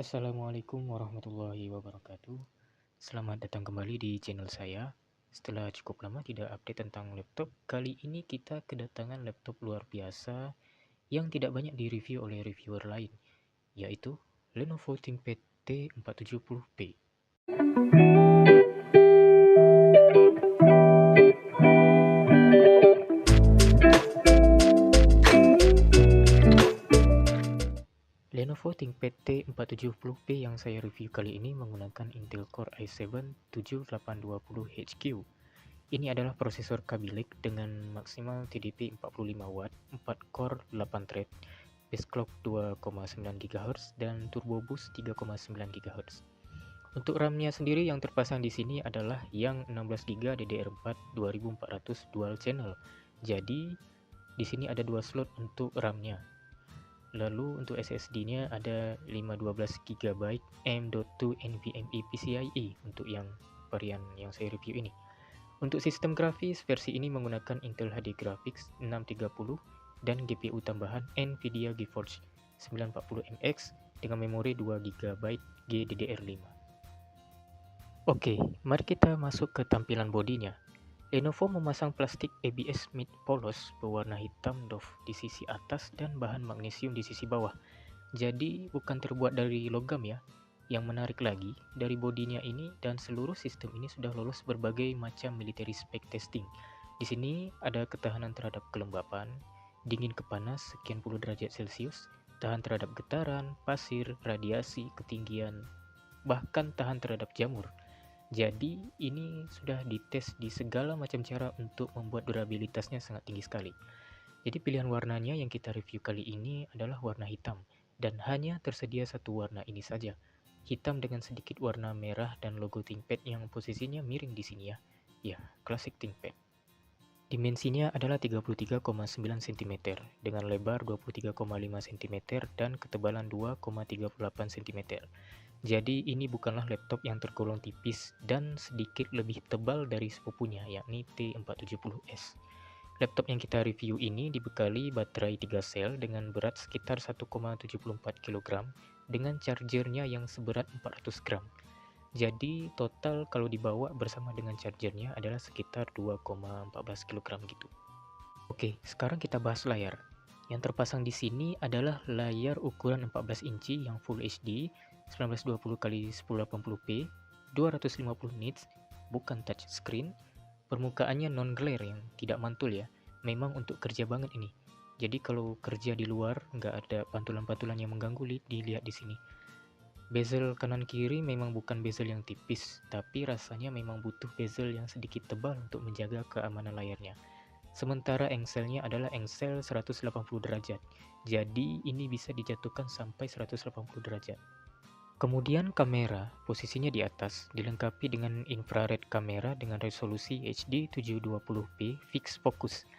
Assalamualaikum warahmatullahi wabarakatuh. Selamat datang kembali di channel saya. Setelah cukup lama tidak update tentang laptop, kali ini kita kedatangan laptop luar biasa yang tidak banyak direview oleh reviewer lain, yaitu Lenovo ThinkPad T470p. Lenovo ThinkPad T470p yang saya review kali ini menggunakan Intel Core i7-7820HQ. Ini adalah prosesor Kaby Lake dengan maksimal TDP 45 Watt, 4 core, 8 thread, base clock 2,9 GHz dan turbo boost 3,9 GHz. Untuk RAM-nya sendiri yang terpasang di sini adalah yang 16 GB DDR4 2400 dual channel. Jadi di sini ada dua slot untuk RAM-nya. Lalu untuk SSD-nya ada 512 GB M.2 NVMe PCIe untuk yang varian yang saya review ini. Untuk sistem grafis, versi ini menggunakan Intel HD Graphics 630 dan GPU tambahan Nvidia GeForce 940MX dengan memori 2 GB GDDR5. Oke, mari kita masuk ke tampilan bodinya. Lenovo memasang plastik ABS mid polos berwarna hitam doff di sisi atas dan bahan magnesium di sisi bawah. Jadi bukan terbuat dari logam ya. Yang menarik lagi, dari bodinya ini dan seluruh sistem ini sudah lolos berbagai macam military spec testing. Di sini ada ketahanan terhadap kelembapan, dingin ke panas sekian puluh derajat Celcius, tahan terhadap getaran, pasir, radiasi, ketinggian, bahkan tahan terhadap jamur. Jadi ini sudah dites di segala macam cara untuk membuat durabilitasnya sangat tinggi sekali. Jadi pilihan warnanya yang kita review kali ini adalah warna hitam dan hanya tersedia satu warna ini saja. Hitam dengan sedikit warna merah dan logo ThinkPad yang posisinya miring di sini ya. Ya, klasik ThinkPad. Dimensinya adalah 33,9 cm dengan lebar 23,5 cm dan ketebalan 2,38 cm. Jadi ini bukanlah laptop yang tergolong tipis dan sedikit lebih tebal dari sepupunya yakni T470S. Laptop yang kita review ini dibekali baterai 3 sel dengan berat sekitar 1,74 kg dengan chargernya yang seberat 400 gram. Jadi total kalau dibawa bersama dengan chargernya adalah sekitar 2,14 kg gitu. Oke, sekarang kita bahas layar. Yang terpasang di sini adalah layar ukuran 14 inci yang Full HD 1920x1080p 250 nits, bukan touch screen. Permukaannya non glare yang tidak mantul ya. Memang untuk kerja banget ini. Jadi kalau kerja di luar nggak ada pantulan-pantulan yang mengganggu, dilihat di sini. Bezel kanan kiri memang bukan bezel yang tipis, tapi rasanya memang butuh bezel yang sedikit tebal untuk menjaga keamanan layarnya. Sementara engselnya adalah engsel 180 derajat, jadi ini bisa dijatuhkan sampai 180 derajat. Kemudian kamera, posisinya di atas, dilengkapi dengan infrared kamera dengan resolusi HD 720p fix focus.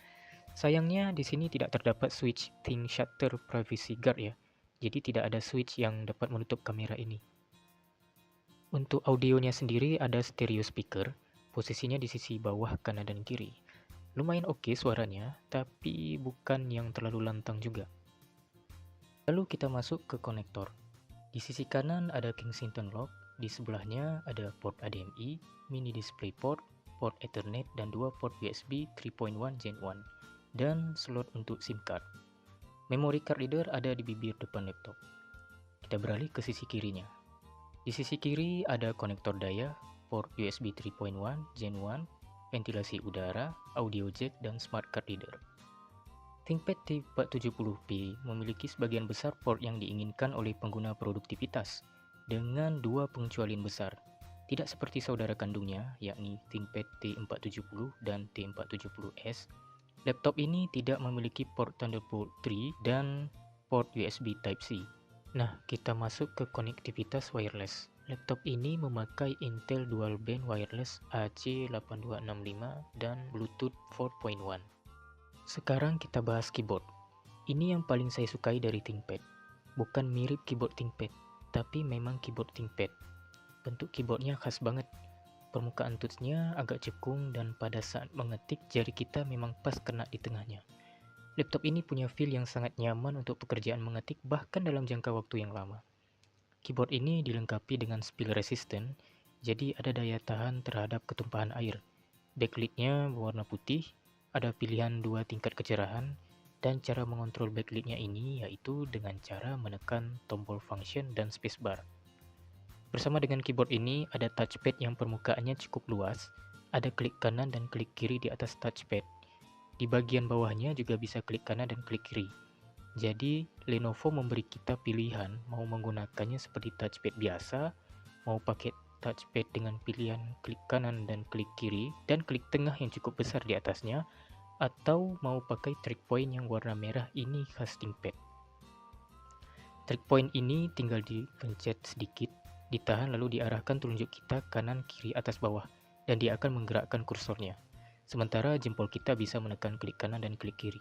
Sayangnya di sini tidak terdapat switch Think Shutter Privacy Guard ya, jadi tidak ada switch yang dapat menutup kamera ini. Untuk audionya sendiri ada stereo speaker, posisinya di sisi bawah kanan dan kiri. Lumayan oke suaranya, tapi bukan yang terlalu lantang juga. Lalu kita masuk ke konektor. Di sisi kanan ada Kensington lock, di sebelahnya ada port HDMI, mini DisplayPort, port Ethernet dan dua port USB 3.1 Gen 1 dan slot untuk SIM card. Memory card reader ada di bibir depan laptop. Kita beralih ke sisi kirinya. Di sisi kiri ada konektor daya, port USB 3.1 Gen 1, ventilasi udara, audio jack dan smart card reader. ThinkPad T470p memiliki sebagian besar port yang diinginkan oleh pengguna produktivitas dengan dua pengecualian besar. Tidak seperti saudara kandungnya, yakni ThinkPad T470 dan T470S. Laptop ini tidak memiliki port Thunderbolt 3 dan port USB Type-C. Nah, kita masuk ke konektivitas wireless. Laptop ini memakai Intel Dual Band Wireless AC8265 dan Bluetooth 4.1. Sekarang kita bahas keyboard. Ini yang paling saya sukai dari ThinkPad. Bukan mirip keyboard ThinkPad, tapi memang keyboard ThinkPad. Bentuk keyboardnya khas banget. Permukaan touchnya agak cekung dan pada saat mengetik jari kita memang pas kena di tengahnya. Laptop ini punya feel yang sangat nyaman untuk pekerjaan mengetik bahkan dalam jangka waktu yang lama. Keyboard ini dilengkapi dengan spill resistant, jadi ada daya tahan terhadap ketumpahan air. Backlightnya berwarna putih, ada pilihan 2 tingkat kecerahan, dan cara mengontrol backlightnya ini yaitu dengan cara menekan tombol function dan spacebar. Bersama dengan keyboard ini ada touchpad yang permukaannya cukup luas, ada klik kanan dan klik kiri di atas touchpad. Di bagian bawahnya juga bisa klik kanan dan klik kiri. Jadi, Lenovo memberi kita pilihan mau menggunakannya seperti touchpad biasa, mau pakai touchpad dengan pilihan klik kanan dan klik kiri, dan klik tengah yang cukup besar di atasnya, atau mau pakai trackpoint yang warna merah ini khas ThinkPad. Trackpoint ini tinggal dipencet sedikit, ditahan lalu diarahkan telunjuk kita kanan, kiri, atas, bawah, dan dia akan menggerakkan kursornya. Sementara jempol kita bisa menekan klik kanan dan klik kiri.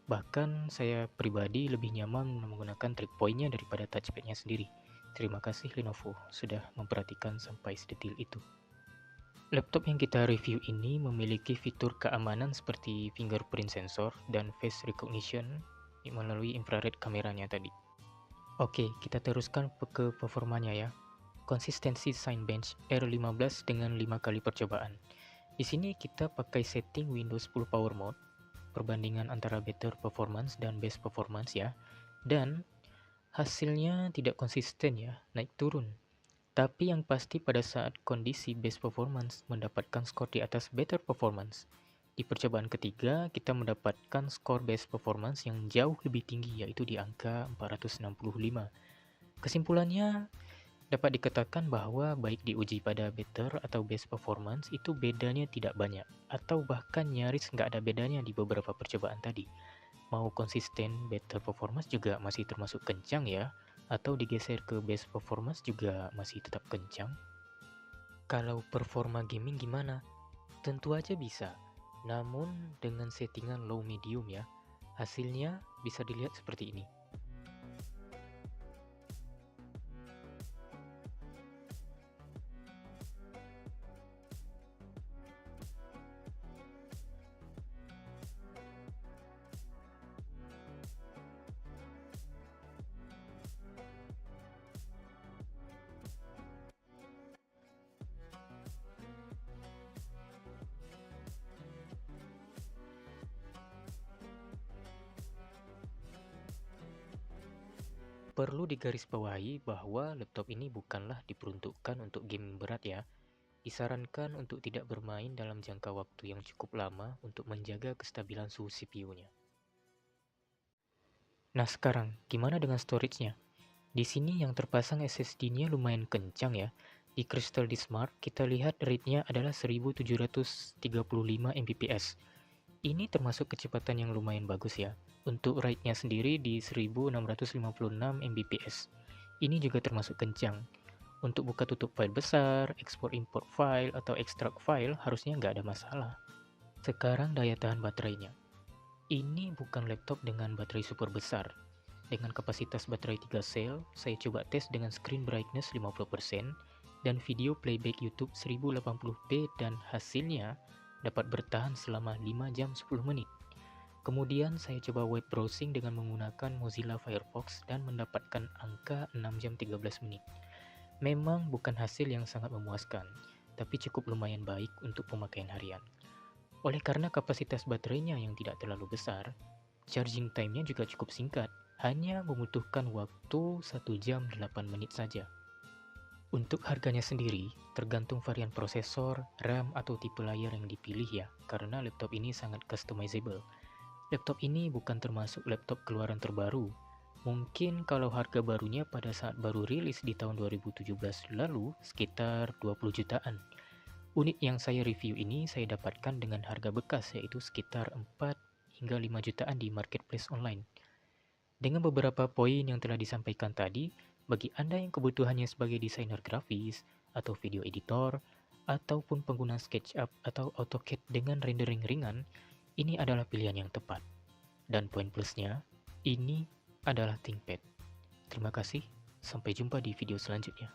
Bahkan saya pribadi lebih nyaman menggunakan trackpoint-nya daripada touchpad-nya sendiri. Terima kasih Lenovo sudah memperhatikan sampai sedetil itu. Laptop yang kita review ini memiliki fitur keamanan seperti fingerprint sensor dan face recognition melalui infrared kameranya tadi. Oke, kita teruskan ke performanya ya. Konsistensi Cinebench R15 dengan 5 kali percobaan. Di sini kita pakai setting Windows 10 Power Mode, perbandingan antara better performance dan best performance ya. Dan hasilnya tidak konsisten ya, naik turun. Tapi yang pasti pada saat kondisi best performance mendapatkan skor di atas better performance. Di percobaan ketiga, kita mendapatkan skor best performance yang jauh lebih tinggi yaitu di angka 465. Kesimpulannya, dapat dikatakan bahwa baik diuji pada better atau best performance itu bedanya tidak banyak, atau bahkan nyaris nggak ada bedanya di beberapa percobaan tadi. Mau konsisten better performance juga masih termasuk kencang ya, atau digeser ke best performance juga masih tetap kencang. Kalau performa gaming gimana? Tentu aja bisa, namun dengan settingan low medium ya. Hasilnya bisa dilihat seperti ini. Perlu digarisbawahi bahwa laptop ini bukanlah diperuntukkan untuk game berat ya. Disarankan untuk tidak bermain dalam jangka waktu yang cukup lama untuk menjaga kestabilan suhu CPU-nya. Nah sekarang, gimana dengan storage-nya? Di sini yang terpasang SSD-nya lumayan kencang ya. Di Crystal Disk Mark kita lihat rate-nya adalah 1735 Mbps. Ini termasuk kecepatan yang lumayan bagus ya. Untuk write-nya sendiri di 1656 Mbps. Ini juga termasuk kencang. Untuk buka tutup file besar, ekspor import file, atau ekstrak file harusnya nggak ada masalah. Sekarang daya tahan baterainya. Ini bukan laptop dengan baterai super besar. Dengan kapasitas baterai 3 sel, saya coba tes dengan screen brightness 50% dan video playback YouTube 1080p dan hasilnya dapat bertahan selama 5 jam 10 menit. Kemudian saya coba web browsing dengan menggunakan Mozilla Firefox dan mendapatkan angka 6 jam 13 menit. Memang bukan hasil yang sangat memuaskan, tapi cukup lumayan baik untuk pemakaian harian. Oleh karena kapasitas baterainya yang tidak terlalu besar, charging time-nya juga cukup singkat, hanya membutuhkan waktu 1 jam 8 menit saja. Untuk harganya sendiri, tergantung varian prosesor, RAM, atau tipe layar yang dipilih ya, karena laptop ini sangat customizable. Laptop ini bukan termasuk laptop keluaran terbaru. Mungkin kalau harga barunya pada saat baru rilis di tahun 2017 lalu sekitar 20 jutaan. Unit yang saya review ini saya dapatkan dengan harga bekas yaitu sekitar 4 hingga 5 jutaan di marketplace online. Dengan beberapa poin yang telah disampaikan tadi, bagi Anda yang kebutuhannya sebagai desainer grafis atau video editor ataupun pengguna SketchUp atau AutoCAD dengan rendering ringan, ini adalah pilihan yang tepat. Dan poin plusnya, ini adalah ThinkPad. Terima kasih, sampai jumpa di video selanjutnya.